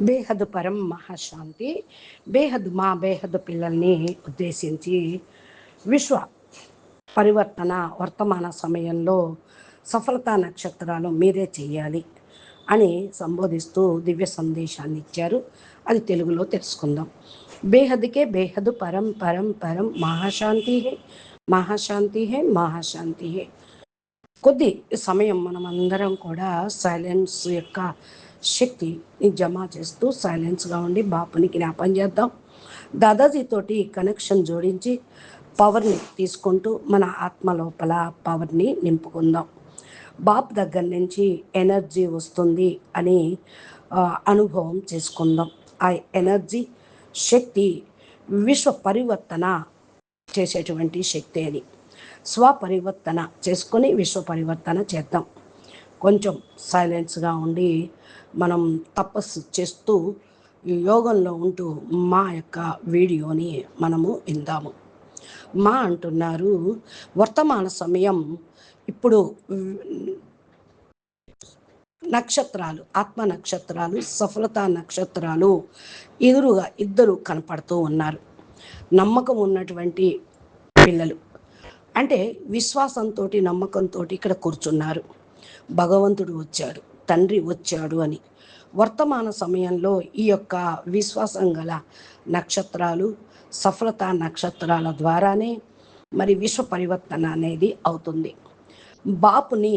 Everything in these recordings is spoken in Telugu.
బేహద్ పరం మహాశాంతి. బేహద్ పిల్లల్ని ఉద్దేశించి విశ్వ పరివర్తన వర్తమాన సమయంలో సఫలతా నక్షత్రాలు మీరే చెయ్యాలి అని సంబోధిస్తూ దివ్య సందేశాన్ని ఇచ్చారు. అది తెలుగులో తెలుసుకుందాం. బేహద్కే బేహద్ పరం పరం పరం మహాశాంతి హే మహాశాంతి హే మహాశాంతి హే. కొద్ది సమయం మనం అందరం కూడా సైలెన్స్ యొక్క శక్తిని జమ చేస్తూ సైలెన్స్గా ఉండి బాపుని జ్ఞాపం చేద్దాం. దాదాజీతోటి కనెక్షన్ జోడించి పవర్ని తీసుకుంటూ మన ఆత్మ లోపల పవర్ని నింపుకుందాం. బాప్ దగ్గర నుంచి ఎనర్జీ వస్తుంది అని అనుభవం చేసుకుందాం. ఆ ఎనర్జీ శక్తి విశ్వ పరివర్తన చేసేటువంటి శక్తి అని స్వపరివర్తన చేసుకొని విశ్వ పరివర్తన చేద్దాం. కొంచెం సైలెన్స్గా ఉండి మనం తపస్సు చేస్తూ యోగంలో ఉంటూ మా యొక్క వీడియోని మనము విందాము. మా అంటున్నారు, వర్తమాన సమయం ఇప్పుడు నక్షత్రాలు, ఆత్మ నక్షత్రాలు, సఫలతా నక్షత్రాలు ఎదురుగా ఇద్దరు కనపడుతూ ఉన్నారు. నమ్మకం ఉన్నటువంటి పిల్లలు అంటే విశ్వాసంతో నమ్మకంతో ఇక్కడ కూర్చున్నారు. భగవంతుడు వచ్చాడు, తండ్రి వచ్చాడు అని వర్తమాన సమయంలో ఈ యొక్క విశ్వాసం గల నక్షత్రాలు, సఫలతా నక్షత్రాల ద్వారానే మరి విశ్వ పరివర్తన అనేది అవుతుంది. బాపుని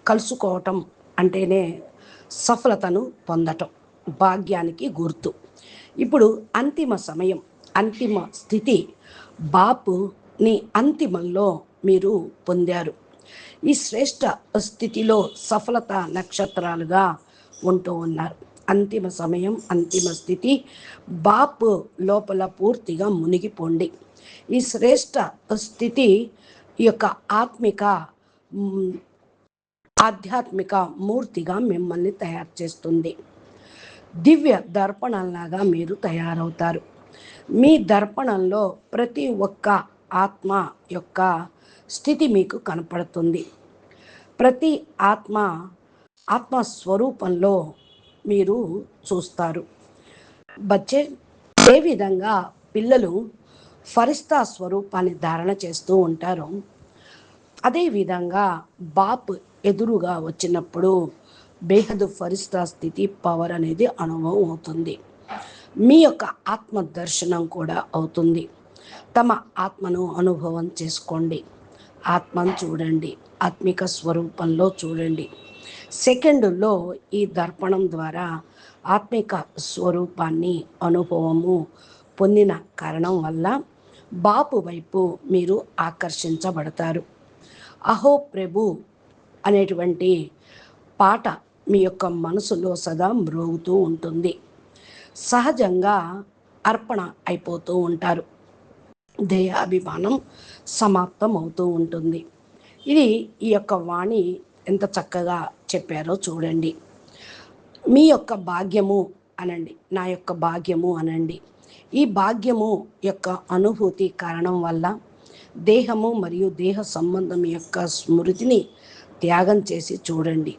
కలుసుకోవటం అంటేనే సఫలతను పొందటం, భాగ్యానికి గుర్తు. ఇప్పుడు అంతిమ సమయం, అంతిమ స్థితి, బాపుని అంతిమంలో మీరు పొందారు. ఈ శ్రేష్ఠ స్థితిలో సఫలత నక్షత్రాలుగా ఉంటూ ఉన్నారు. అంతిమ సమయం, అంతిమ స్థితి, బాపు లోపల పూర్తిగా మునిగిపోండి. ఈ శ్రేష్ఠ స్థితి యొక్క ఆధ్యాత్మిక మూర్తిగా మిమ్మల్ని తయారు చేస్తుంది. దివ్య దర్పణంలాగా మీరు తయారవుతారు. మీ దర్పణంలో ప్రతి ఒక్క ఆత్మ యొక్క స్థితి మీకు కనపడుతుంది. ప్రతి ఆత్మస్వరూపంలో మీరు చూస్తారు. బచ్చే ఏ విధంగా పిల్లలు ఫరిస్తా స్వరూపాన్ని ధారణ చేస్తూ ఉంటారో అదేవిధంగా బాప్ ఎదురుగా వచ్చినప్పుడు బేహద్ ఫరిస్తా స్థితి పవర్ అనేది అనుభవం అవుతుంది. మీ యొక్క ఆత్మ దర్శనం కూడా అవుతుంది. తమ ఆత్మను అనుభవం చేసుకోండి. ఆత్మను చూడండి, ఆత్మిక స్వరూపంలో చూడండి. సెకండుల్లో ఈ దర్పణం ద్వారా ఆత్మిక స్వరూపాన్ని అనుభవము పొందిన కారణం వల్ల బాపు వైపు మీరు ఆకర్షించబడతారు. అహో ప్రభు అనేటువంటి పాట మీ యొక్క మనసులో సదా మ్రోగుతూ ఉంటుంది. సహజంగా అర్పణ అయిపోతూ ఉంటారు. దేహాభిమానం సమాప్తం అవుతూ ఉంటుంది. ఇది ఈ యొక్క వాణి ఎంత చక్కగా చెప్పారో చూడండి. మీ యొక్క భాగ్యము అనండి, నా యొక్క భాగ్యము అనండి. ఈ భాగ్యము యొక్క అనుభూతి కారణం వల్ల దేహము మరియు దేహ సంబంధం యొక్క స్మృతిని త్యాగం చేసి చూడండి.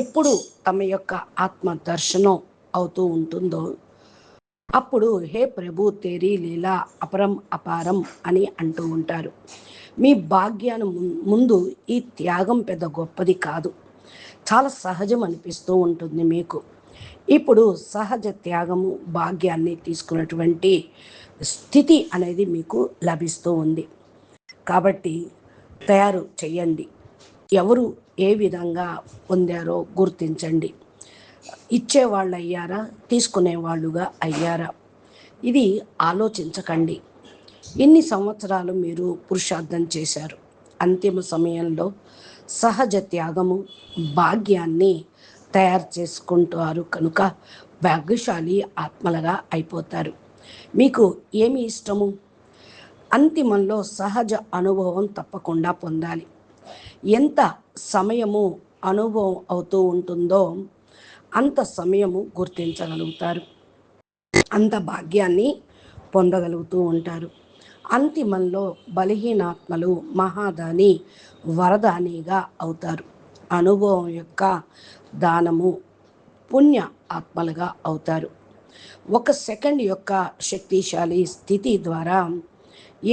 ఎప్పుడు తమ యొక్క ఆత్మ దర్శనం అవుతూ ఉంటుందో అప్పుడు హే ప్రభు తేరీ లీలా అపరం అపారం అని అంటూ ఉంటారు. మీ భాగ్యాన్ని ముందు ఈ త్యాగం పెద్ద గొప్పది కాదు, చాలా సహజం అనిపిస్తూ ఉంటుంది మీకు. ఇప్పుడు సహజ త్యాగము భాగ్యాన్ని తీసుకున్నటువంటి స్థితి అనేది మీకు లభిస్తూ ఉంది. కాబట్టి తయారు చేయండి. ఎవరు ఏ విధంగా పొందారో గుర్తించండి. ఇచ్చేవాళ్ళు అయ్యారా, తీసుకునేవాళ్ళుగా అయ్యారా, ఇది ఆలోచించకండి. ఎన్ని సంవత్సరాలు మీరు పురుషార్థం చేశారు. అంతిమ సమయంలో సహజ త్యాగము భాగ్యాన్ని తయారు చేసుకుంటారు కనుక భాగ్యశాలి ఆత్మలుగా అయిపోతారు. మీకు ఏమి ఇష్టము? అంతిమంలో సహజ అనుభవం తప్పకుండా పొందాలి. ఎంత సమయము అనుభవం అవుతూ ఉంటుందో అంత సమయము గుర్తించగలుగుతారు, అంత భాగ్యాన్ని పొందగలుగుతూ ఉంటారు. అంతిమంలో బలహీనాత్మలు మహాదాని వరదానిగా అవుతారు. అనుభవం యొక్క దానము పుణ్య ఆత్మలుగా అవుతారు. 1 సెకండ్ యొక్క శక్తిశాలి స్థితి ద్వారా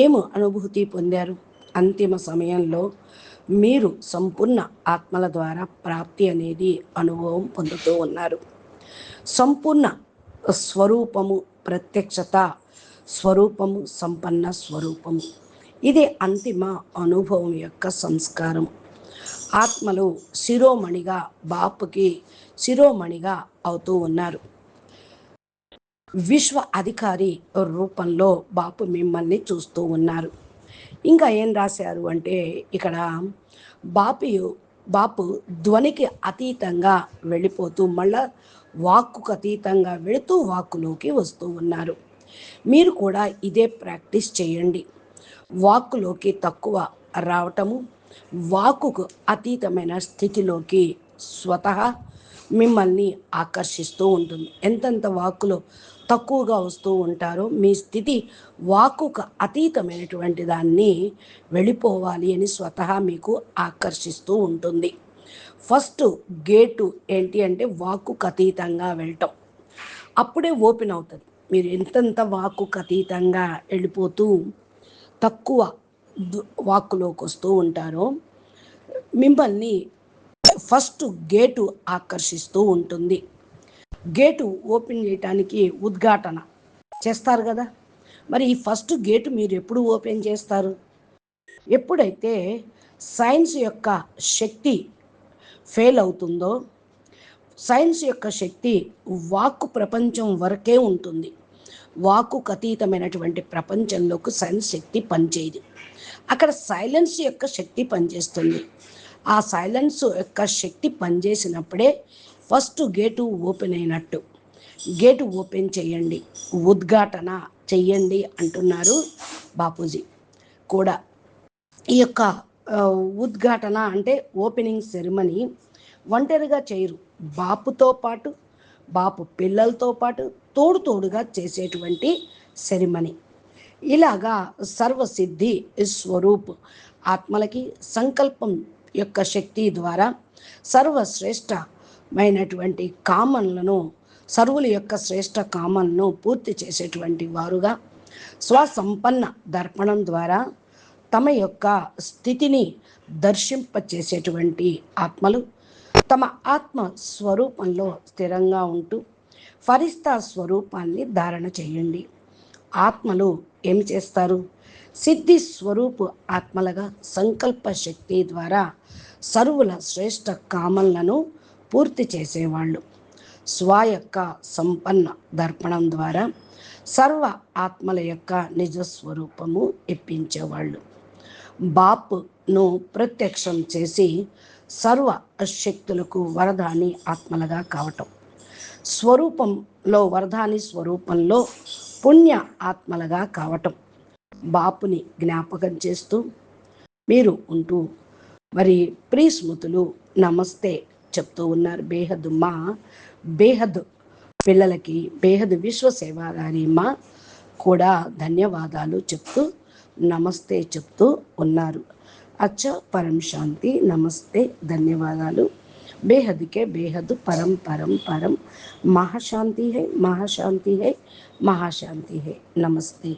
ఏమి అనుభూతి పొందారు? అంతిమ సమయంలో మీరు సంపూర్ణ ఆత్మల ద్వారా ప్రాప్తి అనేది అనుభవం పొందుతూ ఉన్నారు. సంపూర్ణ స్వరూపము, ప్రత్యక్షత స్వరూపము, సంపన్న స్వరూపము, ఇదే అంతిమ అనుభవం యొక్క సంస్కారం. ఆత్మలు శిరోమణిగా బాపుకి శిరోమణిగా అవుతూ ఉన్నారు. విశ్వ అధికారి రూపంలో బాపు మిమ్మల్ని చూస్తూ ఉన్నారు. ఇంకా ఏం రాశారు అంటే ఇక్కడ బాపు ధ్వనికి అతీతంగా వెళ్ళిపోతూ మళ్ళా వాక్కుకు అతీతంగా వెళుతూ వాక్కులోకి వస్తూ ఉన్నారు. మీరు కూడా ఇదే ప్రాక్టీస్ చేయండి. వాక్కులోకి తక్కువ రావటము, వాక్కుకు అతీతమైన స్థితిలోకి స్వతహా మిమ్మల్ని ఆకర్షిస్తూ ఉంటుంది. ఎంతెంత వాక్కులో తక్కువగా వస్తూ ఉంటారో మీ స్థితి వాక్కుకు అతీతమైనటువంటి దాన్ని వెళ్ళిపోవాలి అని స్వతహా మీకు ఆకర్షిస్తూ ఉంటుంది. ఫస్ట్ గేటు ఏంటి అంటే వాక్కుకు అతీతంగా వెళ్ళటం. అప్పుడే ఓపెన్ అవుతుంది. మీరు ఎంతెంత వాక్కుకు అతీతంగా వెళ్ళిపోతూ తక్కువ వాక్కులోకి వస్తూ ఉంటారో మిమ్మల్ని ఫస్ట్ గేటు ఆకర్షిస్తూ ఉంటుంది. గేటు ఓపెన్ చేయటానికి ఉద్ఘాటన చేస్తారు కదా. మరి ఈ ఫస్ట్ గేటు మీరు ఎప్పుడు ఓపెన్ చేస్తారు? ఎప్పుడైతే సైన్స్ యొక్క శక్తి ఫెయిల్ అవుతుందో, సైన్స్ యొక్క శక్తి వాక్కు ప్రపంచం వరకే ఉంటుంది. వాక్కుకు అతీతమైనటువంటి ప్రపంచంలోకి సైన్స్ శక్తి పనిచేయదు. అక్కడ సైలెన్స్ యొక్క శక్తి పనిచేస్తుంది. ఆ సైలెన్స్ యొక్క శక్తి పనిచేసినప్పుడే ఫస్ట్ గేటు ఓపెన్ అయినట్టు. గేటు ఓపెన్ చేయండి, ఉద్ఘాటన చెయ్యండి అంటున్నారు బాపూజీ కూడా. ఈ యొక్క ఉద్ఘాటన అంటే ఓపెనింగ్ సెరమనీ ఒంటరిగా చేయరు. బాపుతో పాటు, బాపు పిల్లలతో పాటు తోడుగా చేసేటువంటి సెరమనీ. ఇలాగా సర్వసిద్ధి స్వరూప్ ఆత్మలకి సంకల్పం యొక్క శక్తి ద్వారా సర్వశ్రేష్టమైనటువంటి కామన్లను, సర్వుల యొక్క శ్రేష్ట కామన్ను పూర్తి చేసేటువంటి వారుగా స్వసంపన్న దర్పణం ద్వారా తమ యొక్క స్థితిని దర్శింపచేసేటువంటి ఆత్మలు తమ ఆత్మ స్వరూపంలో స్థిరంగా ఉంటూ ఫరిస్తా స్వరూపాన్ని ధారణ చేయండి. ఆత్మలు ఏమి చేస్తారు? సిద్ధి స్వరూపు ఆత్మలుగా సంకల్ప శక్తి ద్వారా సర్వుల శ్రేష్ట కామలను పూర్తి చేసేవాళ్ళు. యొక్క సంపన్న దర్పణం ద్వారా సర్వ ఆత్మల యొక్క నిజస్వరూపము ఇప్పించేవాళ్ళు. బాపును ప్రత్యక్షం చేసి సర్వ శక్తులకు వరదాని ఆత్మలుగా కావటం. స్వరూపంలో వరదాని స్వరూపంలో పుణ్య ఆత్మలుగా కావటం. బాపుని జ్ఞాపకం చేస్తూ మీరు ఉంటూ మరి ప్రీస్మృతులు నమస్తే చెప్తూ ఉన్నారు. బేహద్ పిల్లలకి బేహద్ విశ్వ సేవాదారి మా కూడా ధన్యవాదాలు చెప్తూ నమస్తే చెప్తూ ఉన్నారు. అచ్చా, పరం శాంతి, నమస్తే, ధన్యవాదాలు. बेहद के बेहद परम परम परम महाशांति है, महाशांति है, महाशांति है. नमस्ते.